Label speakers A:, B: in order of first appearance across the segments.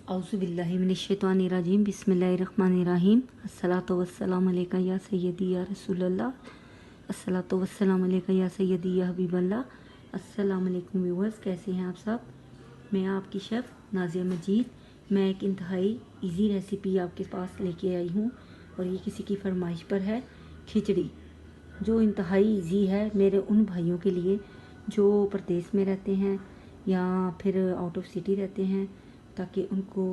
A: औज़ुबिल्लाहिमिनश्शैतानिर्रजीम बिस्मिल्लाहिर्रहमानिर्रहीम अस्सलातु वस्सलामु अलैका या सय्यदी या रसूलल्लाह अस्सलातु वस्सलामु अलैका या सय्यदी या हबीबल्लाह। अस्सलाम वालेकुम व्यूअर्स, कैसे हैं आप सब। मैं आपकी शेफ़ नाज़िया मजीद। मैं एक इंतहाई इजी रेसिपी आपके पास लेके आई हूँ और ये किसी की फरमाइश पर है। खिचड़ी जो इंतहाई इजी है मेरे उन भाइयों के लिए जो प्रदेश में रहते हैं या फिर आउट ऑफ सिटी रहते हैं, ताकि उनको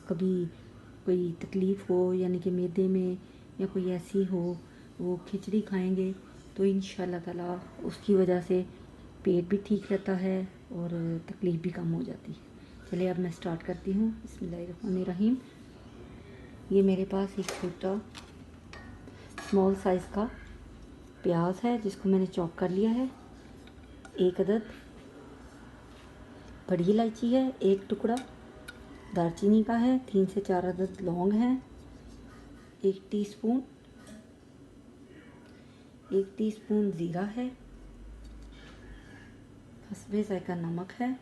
A: कभी कोई तकलीफ़ हो यानी कि मैदे में या कोई ऐसी हो, वो खिचड़ी खाएंगे तो इंशाल्लाह ताला उसकी वजह से पेट भी ठीक रहता है और तकलीफ़ भी कम हो जाती है। चलिए अब मैं स्टार्ट करती हूँ। बिस्मिल्लाहिर्रहमानिर्रहीम। ये मेरे पास एक छोटा स्मॉल साइज़ का प्याज है जिसको मैंने चॉप कर लिया है। एक अदद बड़ी इलायची है, एक टुकड़ा दालचीनी का है, 3 से 4 अदद लौंग हैं, 1 टीस्पून ज़ीरा है, हस्बे ज़ायका नमक है,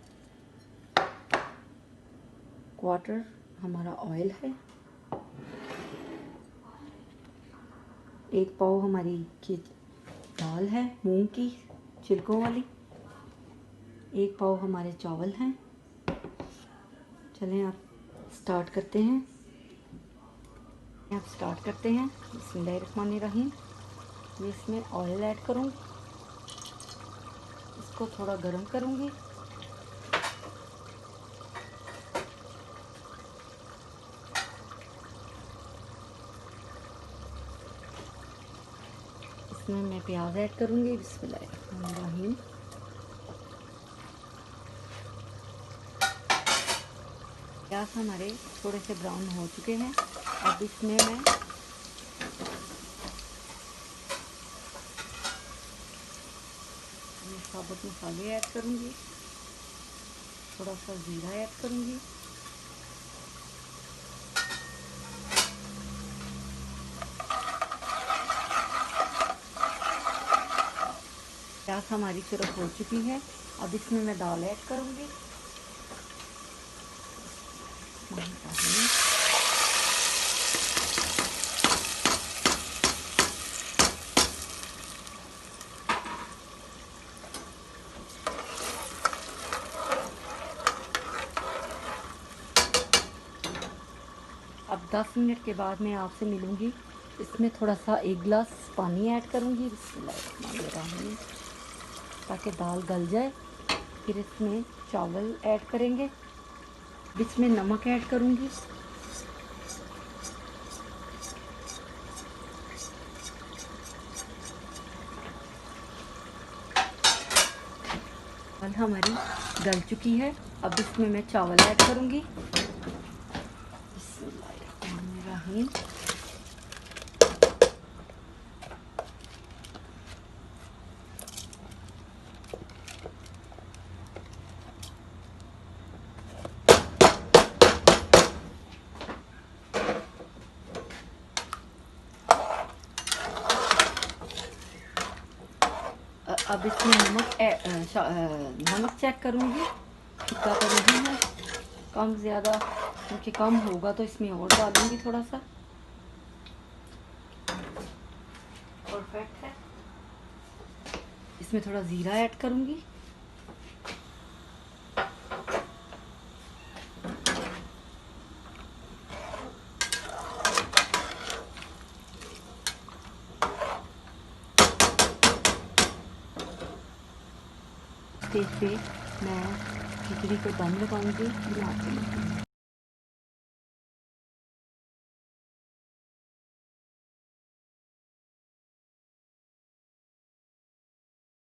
A: क्वार्टर हमारा ऑयल है, 1 पाव हमारी दाल है मूंग की छिलकों वाली, 1 पाव हमारे चावल हैं। चलें आप स्टार्ट करते हैं। बिस्मिल्लाहिर्रहमानिर्रहीम। मैं इसमें ऑयल ऐड करूँगी, इसको थोड़ा गर्म करूँगी। इसमें मैं प्याज ऐड करूँगी। बिस्मिल्लाहिर्रहमानिर्रहीम। प्याज हमारे थोड़े से ब्राउन हो चुके हैं। अब इसमें मैं साबुत मसाले ऐड करूँगी, थोड़ा सा ज़ीरा ऐड करूँगी, प्याज हमारी सिर्फ हो चुकी है। अब इसमें मैं दाल ऐड करूँगी। अब 10 मिनट के बाद मैं आपसे मिलूँगी। इसमें थोड़ा सा 1 गिलास पानी ऐड करूँगी बिस्मिल्लाहिर्रहमानिर्रहीम, ताकि दाल गल जाए। फिर इसमें चावल ऐड करेंगे, इसमें नमक ऐड करूँगी, दाल हमारी गल चुकी है। अब इसमें मैं चावल ऐड करूँगी। बिस्मिल्लाहिर्रहमानिर्रहीम। अब इसमें नमक चेक करूँगी, कितना तो नहीं है, कम ज़्यादा, क्योंकि कम होगा तो इसमें और डालूँगी थोड़ा सा। परफेक्ट है। इसमें थोड़ा ज़ीरा ऐड करूँगी, स्टेज पे मैं खिचड़ी को दम लगाऊंगी।